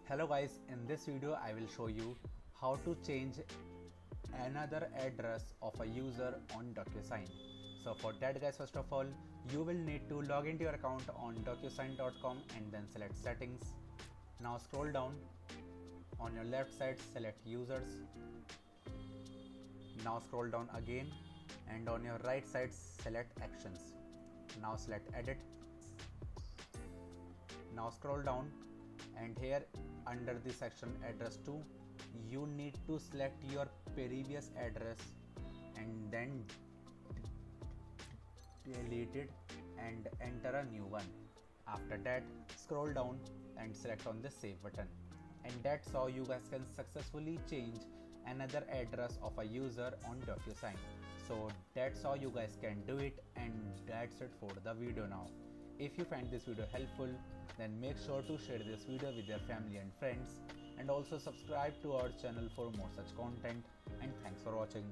Hello guys, in this video I will show you how to change another address of a user on DocuSign. So for that guys, first of all you will need to log into your account on docusign.com and then select settings. Now scroll down, on your left side select users. Now scroll down again and on your right side select actions. Now select edit. Now scroll down and here under the section address 2 you need to select your previous address and then delete it and enter a new one. After that scroll down and select on the save button, and that's how you guys can successfully change another address of a user on DocuSign. So that's how you guys can do it, and that's it for the video now. If you find this video helpful, then make sure to share this video with your family and friends, and also subscribe to our channel for more such content, and thanks for watching.